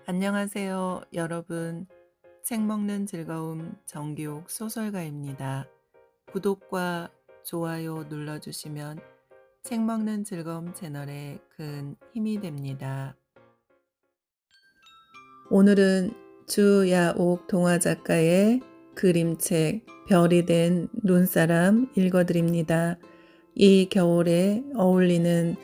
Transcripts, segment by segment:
안녕하세요, 여러분. 책 먹는 즐거움 정기욱 소설가입니다. 구독과 좋아요 눌러주시면 책 먹는 즐거움 채널에 큰 힘이 됩니다. 오늘은 주야옥 동화 작가의 그림책 별이 된 눈사람 읽어드립니다. 이 겨울에 어울리는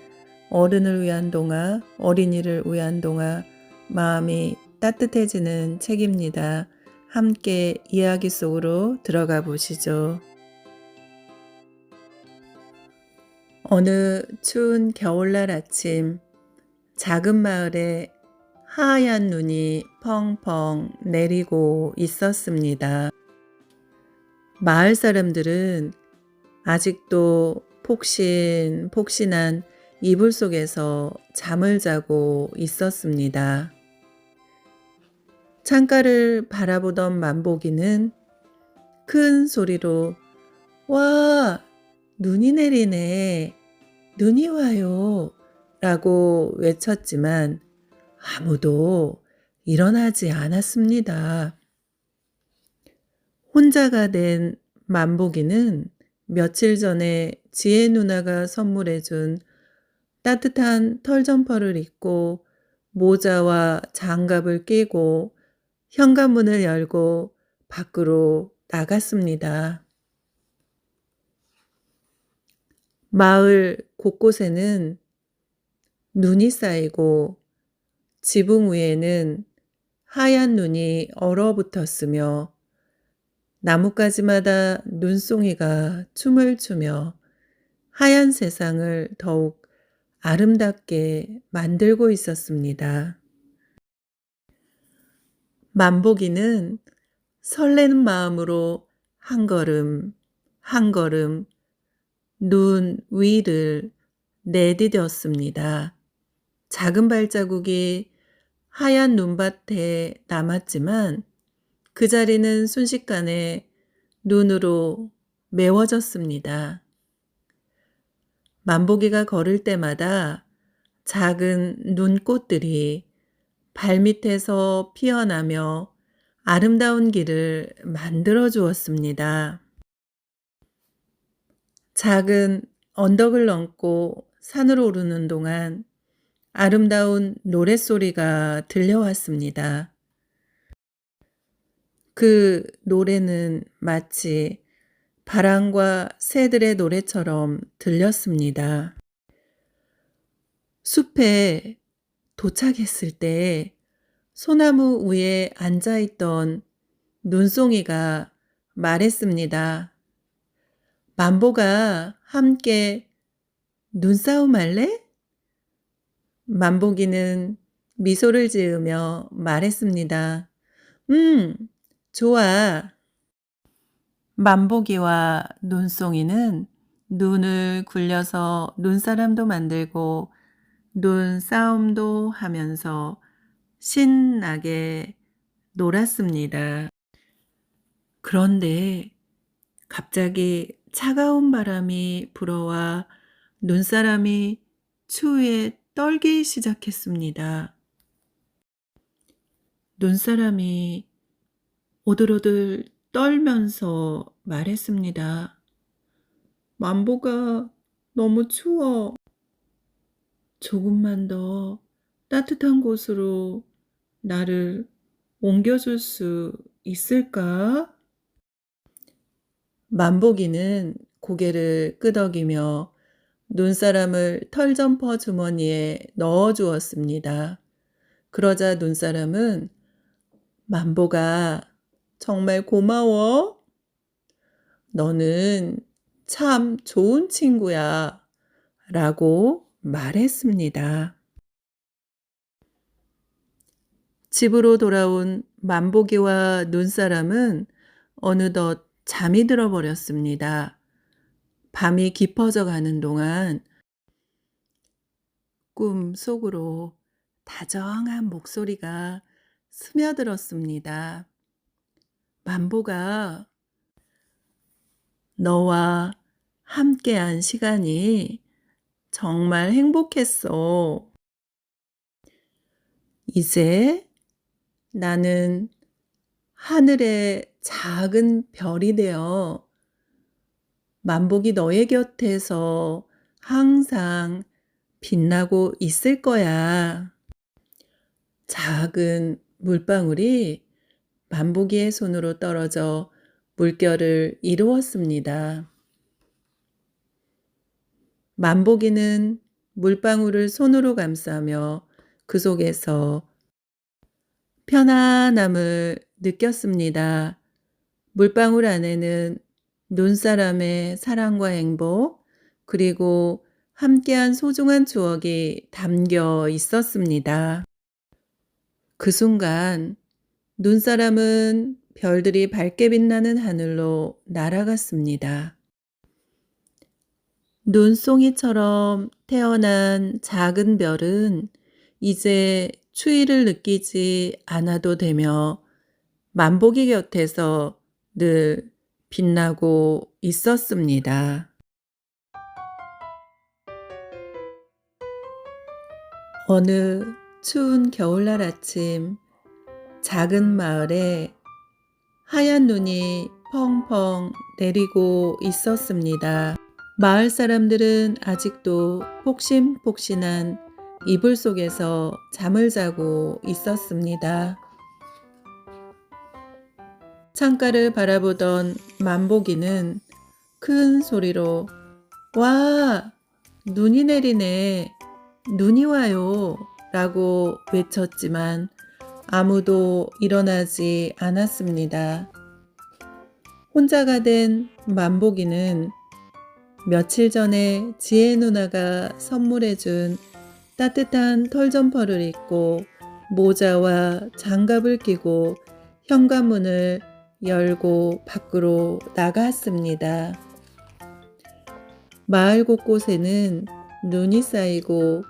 어른을 위한 동화, 어린이를 위한 동화, 마음이 따뜻해지는 책입니다. 함께 이야기 속으로 들어가 보시죠. 어느 추운 겨울날 아침, 작은 마을에 하얀 눈이 펑펑 내리고 있었습니다. 마을 사람들은 아직도 폭신폭신한 이불 속에서 잠을 자고 있었습니다. 창가를 바라보던 만보기는 큰 소리로 "와, 눈이 내리네. 눈이 와요." 라고 외쳤지만 아무도 일어나지 않았습니다. 혼자가 된 만보기는 며칠 전에 지혜 누나가 선물해준 따뜻한 털 점퍼를 입고 모자와 장갑을 끼고 현관문을 열고 밖으로 나갔습니다. 마을 곳곳에는 눈이 쌓이고 지붕 위에는 하얀 눈이 얼어붙었으며 나뭇가지마다 눈송이가 춤을 추며 하얀 세상을 더욱 아름답게 만들고 있었습니다. 만보기는 설레는 마음으로 한 걸음 한 걸음 눈 위를 내디뎠습니다. 작은 발자국이 하얀 눈밭에 남았지만 그 자리는 순식간에 눈으로 메워졌습니다. 만보기가 걸을 때마다 작은 눈꽃들이 발밑에서 피어나며 아름다운 길을 만들어 주었습니다. 작은 언덕을 넘고 산으로 오르는 동안 아름다운 노랫소리가 들려왔습니다. 그 노래는 마치 바람과 새들의 노래처럼 들렸습니다. 숲에 도착했을 때 소나무 위에 앉아있던 눈송이가 말했습니다. 만보가 함께 눈싸움 할래? 만보기는 미소를 지으며 말했습니다. 좋아. 만보기와 눈송이는 눈을 굴려서 눈사람도 만들고 눈싸움도 하면서 신나게 놀았습니다. 그런데 갑자기 차가운 바람이 불어와 눈사람이 추위에 떨기 시작했습니다. 눈사람이 오들오들 떨면서 말했습니다. 만보가 너무 추워. 조금만 더 따뜻한 곳으로 나를 옮겨줄 수 있을까? 만보기는 고개를 끄덕이며 눈사람을 털점퍼 주머니에 넣어 주었습니다. 그러자 눈사람은 만보가 정말 고마워. 너는 참 좋은 친구야. 라고 말했습니다. 집으로 돌아온 만보기와 눈사람은 어느덧 잠이 들어버렸습니다. 밤이 깊어져 가는 동안 꿈 속으로 다정한 목소리가 스며들었습니다. 만보가 너와 함께한 시간이 정말 행복했어. 이제 나는 하늘의 작은 별이 되어 만복이 너의 곁에서 항상 빛나고 있을 거야. 작은 물방울이 만복이의 손으로 떨어져 물결을 이루었습니다. 만복이는 물방울을 손으로 감싸며 그 속에서 편안함을 느꼈습니다. 물방울 안에는 눈사람의 사랑과 행복, 그리고 함께한 소중한 추억이 담겨 있었습니다. 그 순간 눈사람은 별들이 밝게 빛나는 하늘로 날아갔습니다. 눈송이처럼 태어난 작은 별은 이제 추위를 느끼지 않아도 되며 만복이 곁에서 늘 빛나고 있었습니다. 어느 추운 겨울날 아침, 작은 마을에 하얀 눈이 펑펑 내리고 있었습니다. 마을 사람들은 아직도 폭신폭신한 이불 속에서 잠을 자고 있었습니다. 창가를 바라보던 만복이는 큰 소리로 "와! 눈이 내리네. 눈이 와요." 라고 외쳤지만 아무도 일어나지 않았습니다. 혼자가 된 만복이는 며칠 전에 지혜 누나가 선물해준 따뜻한 털점퍼를 입고 모자와 장갑을 끼고 현관문을 열고 밖으로 나갔습니다. 마을 곳곳에는 눈이 쌓이고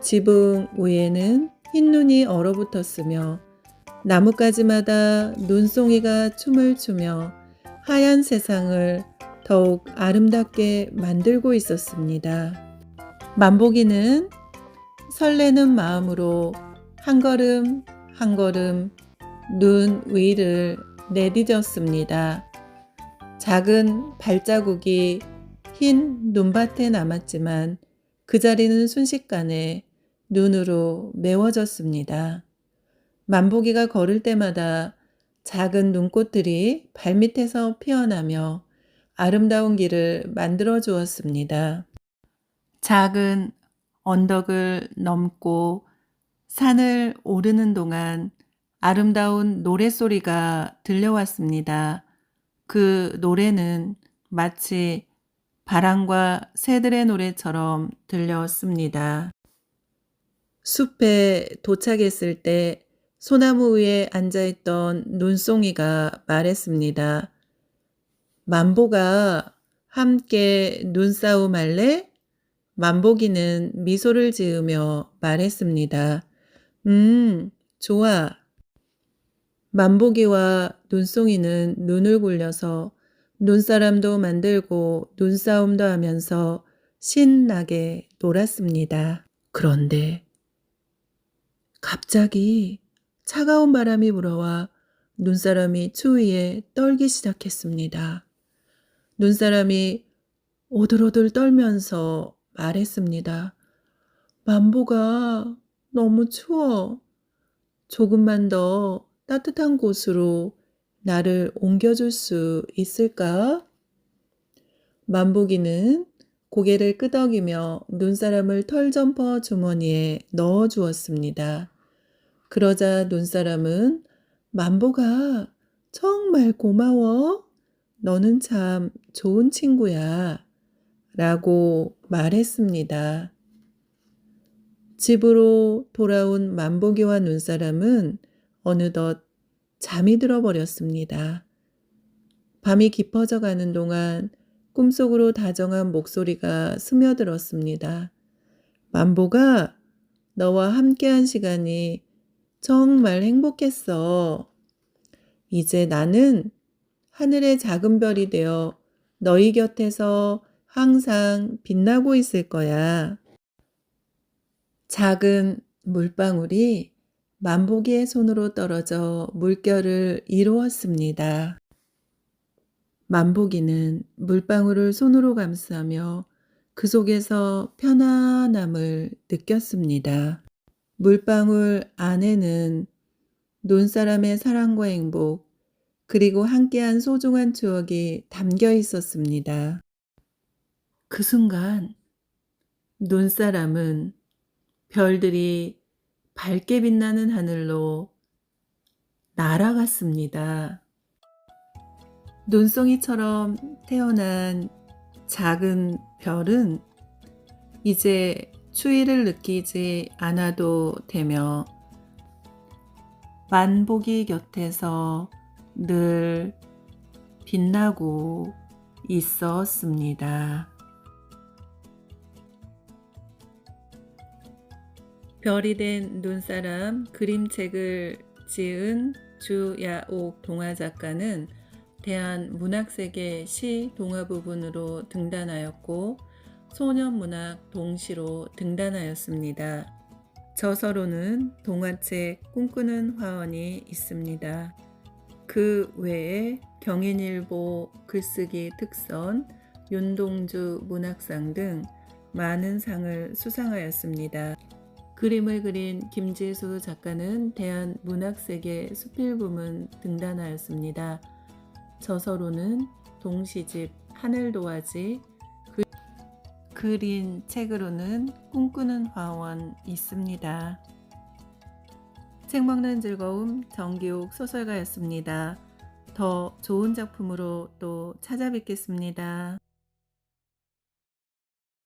지붕 위에는 흰 눈이 얼어붙었으며 나뭇가지마다 눈송이가 춤을 추며 하얀 세상을 더욱 아름답게 만들고 있었습니다. 만복이는 설레는 마음으로 한 걸음 한 걸음 눈 위를 내디뎠습니다. 작은 발자국이 흰 눈밭에 남았지만 그 자리는 순식간에 눈으로 메워졌습니다. 만복이가 걸을 때마다 작은 눈꽃들이 발밑에서 피어나며 아름다운 길을 만들어 주었습니다. 작은 언덕을 넘고 산을 오르는 동안 아름다운 노랫소리가 들려왔습니다. 그 노래는 마치 바람과 새들의 노래처럼 들렸습니다. 숲에 도착했을 때 소나무 위에 앉아있던 눈송이가 말했습니다. 만보가 함께 눈싸움 할래? 만복이는 미소를 지으며 말했습니다. 좋아. 만복이와 눈송이는 눈을 굴려서 눈사람도 만들고 눈싸움도 하면서 신나게 놀았습니다. 그런데 갑자기 차가운 바람이 불어와 눈사람이 추위에 떨기 시작했습니다. 눈사람이 오들오들 떨면서 말했습니다. 만보가 너무 추워. 조금만 더 따뜻한 곳으로 나를 옮겨줄 수 있을까? 만보기는 고개를 끄덕이며 눈사람을 털점퍼 주머니에 넣어 주었습니다. 그러자 눈사람은 만보가 정말 고마워. 너는 참 좋은 친구야. 라고 말했습니다. 집으로 돌아온 만보기와 눈사람은 어느덧 잠이 들어버렸습니다. 밤이 깊어져 가는 동안 꿈속으로 다정한 목소리가 스며들었습니다. 만보가 너와 함께한 시간이 정말 행복했어. 이제 나는 하늘의 작은 별이 되어 너희 곁에서 항상 빛나고 있을 거야. 작은 물방울이 만보기의 손으로 떨어져 물결을 이루었습니다. 만보기는 물방울을 손으로 감싸며 그 속에서 편안함을 느꼈습니다. 물방울 안에는 논사람의 사랑과 행복, 그리고 함께한 소중한 추억이 담겨 있었습니다. 그 순간 논사람은 별들이 밝게 빛나는 하늘로 날아갔습니다. 눈송이처럼 태어난 작은 별은 이제 추위를 느끼지 않아도 되며 만보기 곁에서 늘 빛나고 있었습니다. 별이 된 눈사람 그림책을 지은 주야옥 동화작가는 대한문학세계 시 동화 부분으로 등단하였고 소년문학 동시로 등단하였습니다. 저서로는 동화책 꿈꾸는 화원이 있습니다. 그 외에 경인일보 글쓰기 특선, 윤동주 문학상 등 많은 상을 수상하였습니다. 그림을 그린 김지수 작가는 대한문학세계 수필부문 등단하였습니다. 저서로는 동시집 하늘도화지, 그린 책으로는 꿈꾸는 화원 있습니다. 책 먹는 즐거움 정기욱 소설가였습니다. 더 좋은 작품으로 또 찾아뵙겠습니다.